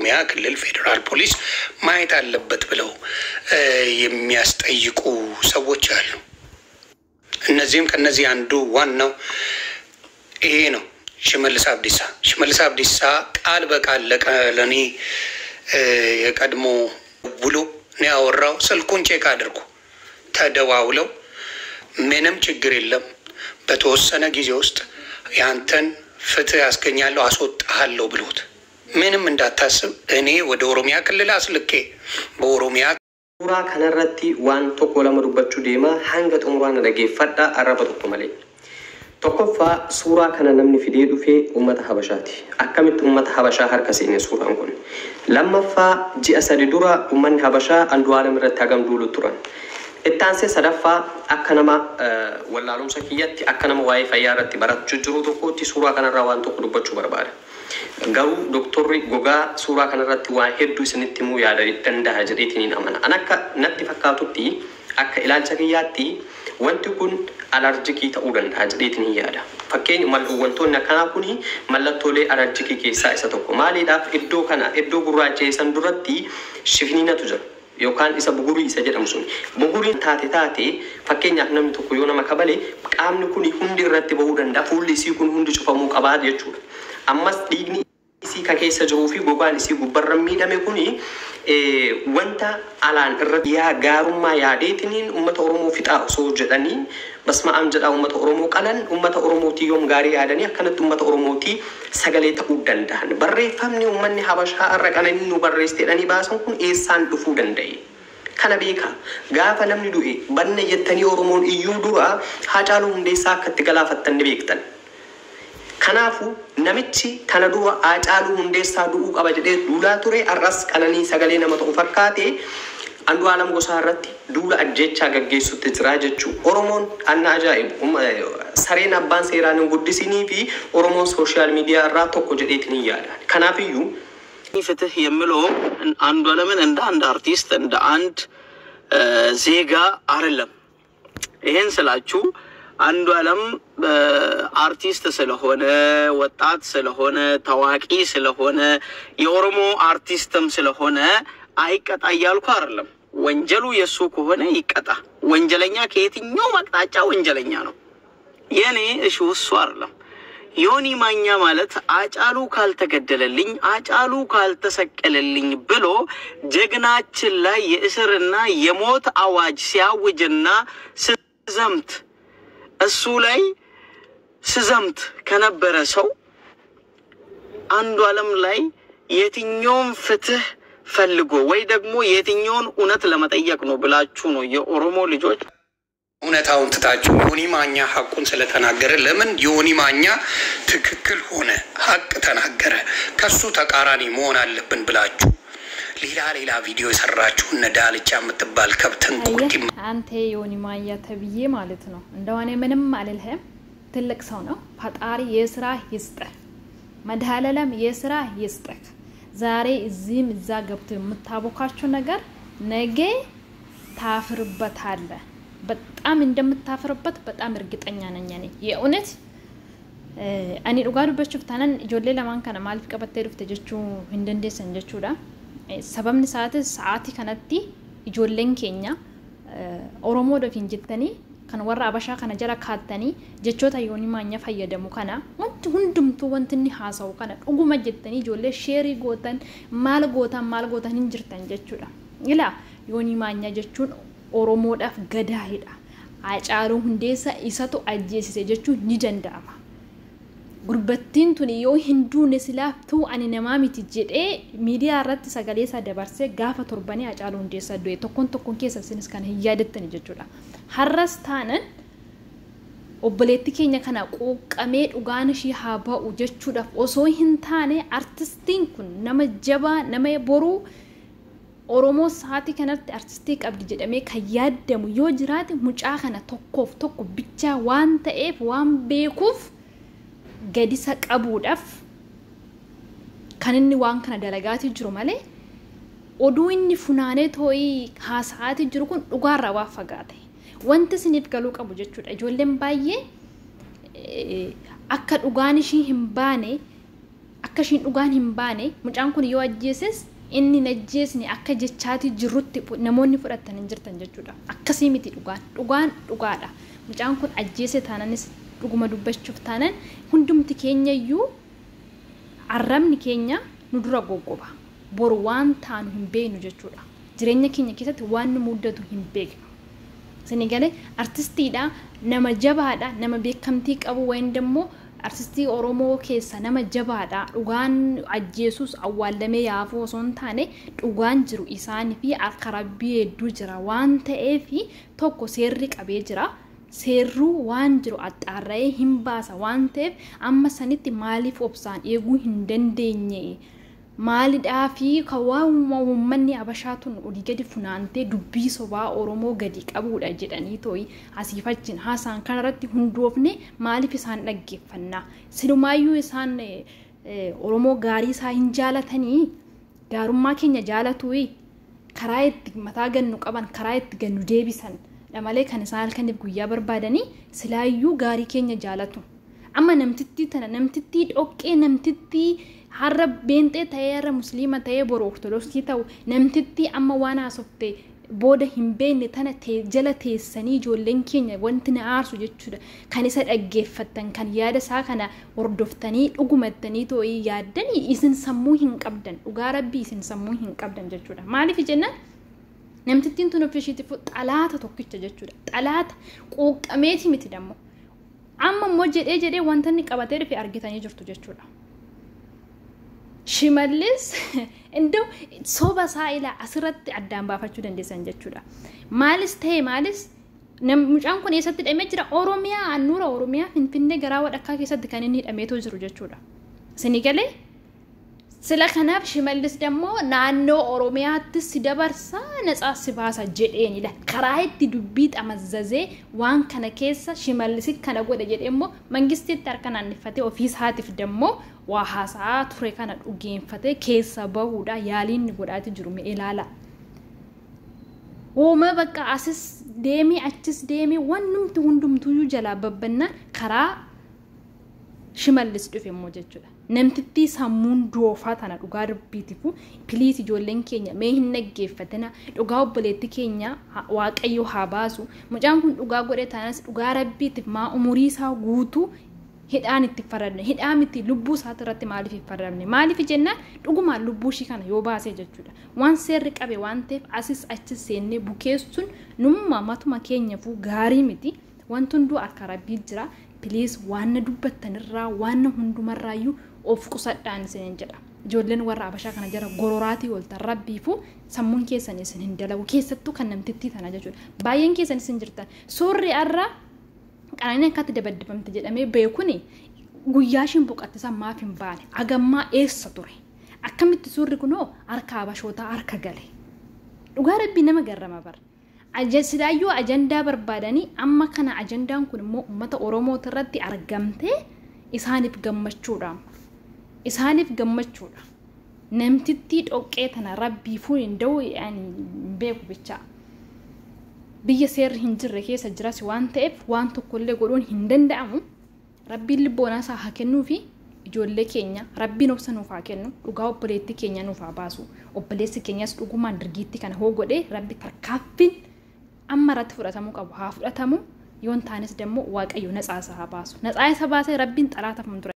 የኦሮሚያ ክልል ፌዴራል ፖሊስ ማየት አለበት ብለው የሚያስጠይቁ ሰዎች አሉ። እነዚህም ከነዚህ አንዱ ዋናው ይሄ ነው። ሽመልስ አብዲሳ ቃል በቃል ለኔ የቀድሞ ብሎ ነው ያወራው። ስልኩን ቼክ አድርጉ፣ ተደዋውለው ምንም ችግር የለም በተወሰነ ጊዜ ውስጥ ያንተን ፍትህ ያስገኛለሁ አስወጣሃለሁ ብሎት ምንም እንዳታስብ እኔ ወደ ኦሮሚያ ክልል አስልኬ በኦሮሚያ ሱራ ከነረቲ ዋን ቶኮ ለመዱበቹ ዴማ ሃንገ ጡምራን ደገፈዳ አረበቱ መለይ ቶኮፋ ሱራ ከነ ነምኒ ፊዴ ዱፌ ኡመተ ሀበሻቲ አከምት ኡመተ ሀበሻ ሀርከሲኔ ሱራን ኩን ለማፋ ጂአሰዲ ዱራ ኡመን ሀበሻ አንዱ ዓለም ረታገም ዱሉ ቱራን እታንሴ ሰደፋ አከነማ ወላሉም ሰኪያቲ አከነማ ዋይ ፈያረቲ በራቹ ጅሩ ቶኮቲ ሱራ ከነራ ዋን ቶኮ ዱበቹ በርባረ ጋሩ ዶክተር ጎጋ ሱራ ከነረቲ ዋ ሄዱ ስንቲሙ ያደ ደንዳ ጅሪቲኒን አመና አናካ ነቲ ፈካቱቲ አከ ኢላልቻ ከያቲ ወንቲ ኩን አለርጂኪ ተኡ ደንዳ ጅሪቲኒ ያዳ ፈኬኝ ማል ወንቶና ካና ኩኒ መለቶሌ አለርጂኪ ኬሳ ኢሰተኮ ማሊዳፍ ኢዶ ካና ኢዶ ጉራቼ ሰንዱረቲ ሽፍኒነቱ ጀ ዮካን ኢሳ ቡጉሪ ኢሳ ጀደምሱን ቡጉሪ ታቴ ፈኬኛፍ ነም ተኮ ዮና መከበሌ ቃምኒ ኩኒ ሁንዲ ረቲ በኡ ደንዳ ፉሊ ሲ ኩን ሁንዲ ጩፈሙ ቀባድ የቹ አማስ ዲግኒ ሲ ከከይሰ ጅሩፊ ጎጋን ሲ ጉበረሚ ደሜ ኩኒ ወንታ አላን ያ ጋሩማ ያዴትኒን ኡመተ ኦሮሞ ፊጣ ሶ ጀዳኒ በስማ አም ጀዳ ኡመተ ኦሮሞ ቀለን ኡመተ ኦሮሞቲ ዮም ጋሪ ያደኒ ከነት ኡመተ ኦሮሞቲ ሰገሌ ተኡ ደንዳን በሬፈምኒ ኡመኒ ሀበሻ አረቀነኒ ኑ በሬስቴ ደኒ ባሰን ኩን ኤሳን ዱፉ ደንደይ ከነቤካ ጋፈ ነምኒ ዱኤ በነ የተኒ ኦሮሞን እዩ ዱራ ሀጫሉ እንዴሳ ከትገላፈተን ቤክተን ከናፉ ነምቺ ተነዱ አጫሉ እንዴሳ ዱኡ ቀበጀዴ ዱላ ቱሬ አራስ ቀነኒ ሰገሌ ነመቶ ፈካቴ አንዱ ዓለም ጎሳረቲ ዱላ አጀቻ ገገሱት ትራጀቹ ኦሮሞን አናጃይብ ሰሬን አባን ሴራን ጉዲሲኒ ፊ ኦሮሞን ሶሻል ሚዲያ ራቶኮ ጀዴትኒ ያዳል ከናፊዩ ፍትህ የምለው አንዱ ዓለምን እንደ አንድ አርቲስት እንደ አንድ ዜጋ አይደለም። ይሄን ስላችሁ አንዱ ዓለም አርቲስት ስለሆነ ወጣት ስለሆነ ታዋቂ ስለሆነ የኦሮሞ አርቲስትም ስለሆነ አይቀጣ ያልኩ አይደለም። ወንጀሉ የሱ ከሆነ ይቀጣ። ወንጀለኛ ከየትኛው ማቅጣጫ ወንጀለኛ ነው። የኔ እሺ እሱ አይደለም። ዮኒ ማኛ ማለት አጫሉ ካልተገደለልኝ አጫሉ ካልተሰቀለልኝ ብሎ ጀግናችን ላይ የእስርና የሞት አዋጅ ሲያውጅና ስዘምት እሱ ላይ ስዘምት ከነበረ ሰው አንዱ ዓለም ላይ የትኛውን ፍትህ ፈልጎ ወይ ደግሞ የትኛውን እውነት ለመጠየቅ ነው ብላችሁ ነው የኦሮሞ ልጆች እውነታውን ትታችሁ ዮኒ ማኛ ሐቁን ስለተናገረ ለምን ዮኒ ማኛ ትክክል ሆነ ሐቅ ተናገረ ከሱ ተቃራኒ መሆን አለብን ብላችሁ ሌላ ቪዲዮ ሰራችሁ እነ ዳልቻ የምትባል ከብተን ቁርጥ አንተ ዮኒ ማኛ ተብዬ ማለት ነው እንደዋኔ ምንም አልልህም ትልቅ ሰው ነው ፈጣሪ የስራ ይስጥ መድኃለለም የስራ ይስጥ ዛሬ እዚህም እዛ ገብቶ የምታቦካቸው ነገር ነገ ታፍርበታለህ በጣም እንደምታፍርበት በጣም እርግጠኛ ነኝ እኔ የእውነት እኔ ዱጋዱ በችፍታናን ጆሌ ለማን ከነ ማልፍ ቀበቴ ዱፍተ ጀቹ እንደንዴ ሰንጀቹዳ ሰበምኒ ሰዓቲ ከነቲ ጆሌን ኬኛ ኦሮሞ ደፊን ጅተኒ ከነ ወራ አበሻ ከነ ጀራ ካተኒ ጀቾታ ዮኒ ማኛ ፈየደሙ ከና ወንት ሁንዱምቱ ወንትኒ ሃሳው ከነ ዱጉማ ጅተኒ ጆሌ ሼሪ ጎተን ማል ጎተን እንጅርተን ጀቹዳ ኢላ ዮኒ ማኛ ጀቹን ኦሮሞ ዳፍ ገዳይዳ አጫሩ ሁንዴሳ ኢሳቱ አጀሲሴ ጀቹ ኒደንዳማ ጉርበቲን ቱኒ ዮ ሂንዱ ነስላፍቱ አኒ ነማሚት ጀዴ ሚዲያ ራት ሰጋሌሳ ደባርሴ ጋፋ ቶርባኒ አጫሉ ሁንዴሳ ዶ ተኮን ኬሳ ሲንስ ካን ህያደተን ጀቹዳ ሐረስታነን ኦብሌቲ ኬኛ ከና ቆቀሜ ዱጋን ሺ ሃባኡ ጀቹዳ ኦሶ ሂንታኔ አርቲስቲን ኩን ነመጀባ ነመቦሩ ኦሮሞ ሳቲ ከነርት አርቲስቲክ አብዲ ጀደሜ ከያደሙ ዮ ጅራት ሙጫ ከነ ቶኮ ብቻ ዋን ተኤፍ ዋን ቤኩፍ ገዲሳ ቀቡዳፍ ከነኒ ዋን ከነ ደለጋት ይጅሩ ማለ ኦዱኒ ፉናኔ ቶይ ሃሳት ይጅሩ ኩን ዱጋራ ዋፈጋተ ወንተ ሲኒፍ ገሉ ቀቡ ጀቹዳ ጆለም ባየ አከ ዱጋኒ ሺ ህምባኔ akkashiin dhugaan hin baane mucaan kun yoo ajjeeses inni najjeesni akka jechaati jirrutti namoonni fudhatan hin jirtan jechuudha. Akkasii miti dhugaan dhugaadha. Mucaan kun ajjeese taananis dhuguma dubbachuuf taanan hundumti keenya iyyuu arrabni keenya nu dura goggoba. Boru waan taanu hin beeknu jechuudha. Jireenya keenya keessatti waan nu mudatu hin beeknu. Senegalee artistiidha, nama jabaadha, nama beekamtii qabu wayin demmoo artistii Oromoo keessa nama jabaadha. Dhugaan ajjeesus awwaalamee yaafuu osoo hin taane dhugaan jiru isaanii fi akka rabbii hedduu jira waan ta'eef tokko seerri qabee jira. Seerruu waan jiru axxaarra'ee hin baasa waan ta'eef amma sanitti maaliif obsaan eeguu hin dandeenye? Maalidhaa fi kawaawuma uummanni Habashaatuun olii gadi funaantee dubbii sobaa Oromoo gadi qabuudha jedhanii tooyi asiifachin haasaan kanarratti hundoofne maaliif isaan dhaggeeffannaa? Silumaayyuu isaan Oromoo gaarii isaa hin jaalatanii gaarummaa keenya jaalatuuyi karaa itti mataa gannu qaban karaa itti gannu deebisan malee kan isaan halkaniif guyyaa barbaadanii silaayyuu gaarii keenya jaalatu. Amma namtittii tana namtittii dhoqqee namtittii harra beentee ta'ee harra musliima ta'ee boru ortodoksii ta'u namtittii amma waan haasofte booda hin beekne tana jala teessanii ijoolleen keenya wanti na aarsu jechuudha. Kan isa dhaggeeffattan kan yaada isaa kana hordoftanii dhugumattanii too'ii yaaddanii isin sammuu hin qabdan dhugaa rabbii isin sammuu hin qabdan jechuudha. Maaliif jennaan namtittiin tun ofishiitiif xalaata tokkicha jechuudha. Xalaata quuqqameeti miti dammoo. Amma immoo jedhee wanta inni qabatee dhufe argitanii jirtu jechuudha. Shimallis indoo soba isaa ilaa asirratti addaan baafachuu dandeessan jechuudha. Maalis ta'e maalis mucaan kun eessatti hidhamee jira? Oromiyaa annuura Oromiyaa Finfinnee garaa wadhakkaa keessatti kan inni hidhameetoo jiru jechuudha. Senegalee sila kanaaf Shimallis dammoo naannoo Oromiyaatti si dabarsaa natsaa si baasa jedheenidha. Karaa itti dubbii xamazzazee waan kana keessa Shimallis kana godha jedhee immoo mangistiitti harka naannifatee ofiisaatiif dammoo waa haasaa ture kana dhugeeffatee keessa bahuudha yaaliin godhaati jiru mee ilaala. Uuma bakka asis deemee achis deemee wannumti hundumtuyyuu jalaa babbannaa karaa Shimallis dhufe immoo jechuudha. Namtittii sammuun doofaa tana dhugaa dubbiitifu piliis ijoolleen keenya mee hin dhaggeeffatana dhugaa obboleetti keenya waaqayyo haa baasu. Mucaan kun dhugaa godhe tanas dhugaa rabbiitiif maa umurii isaa guutuu hidhaan itti faradne hidhaa miti lubbuu isaati irratti maaliif hin faradne maaliif jennaan dhugumaan lubbuu ishii kana yoo baasee jechuudha. Waan seerri qabe waan ta'eef asis achis seennee bukeessuun numma matuma keenyaafuu gaarii miti. Wanti hunduu harka rabbii jira. Piliis waan dubbattanirraa waan hundumarraayyuu of qusadhaan isin jedha. Ijoolleen warra Habashaa kana jara gororaatii oltan rabbiifu sammuun keessan isin hin dalagu keessattuu kan namtittii tana jechuudha. Baay'een keessan isin jirtan suurri arra qananii akkatti dabaddifamte jedhamee beekuni guyyaa ishiin boqottisa maaf hin baane agammaa eessa ture akkamitti suurri kunoo harka Habashootaa harka gale dhugaa rabbii nama garrama bara. Sidayyuu ajandaa barbaadanii amma kana ajandaan kun immoo uummata Oromoo irratti argamte isaaniif gammachuudha. Isaaniif gammachuudha. Namtittii dhoqqee tana rabbiifuu hin da'u beeku bicha. Biyya seerri hin jirre keessa jiras waan ta'eef waan tokkollee godhuun hin danda'amu. Rabbiin libboonaa isaa haa kennuu fi ijoollee keenya rabbiin obsa nuuf haa kennu dhugaa obboleetti keenya nuuf haa baasu. Obboleessi keenyas dhugumaan dirgiitti kana hoo godhee rabbi tarkaaffiin amma irratti fudhatamuu qabu haa fudhatamu yoon taanes dammoo waaqayyo natsaa isa haa baasu. Natsaa isa baasee rabbiin xalaataaf mun ture.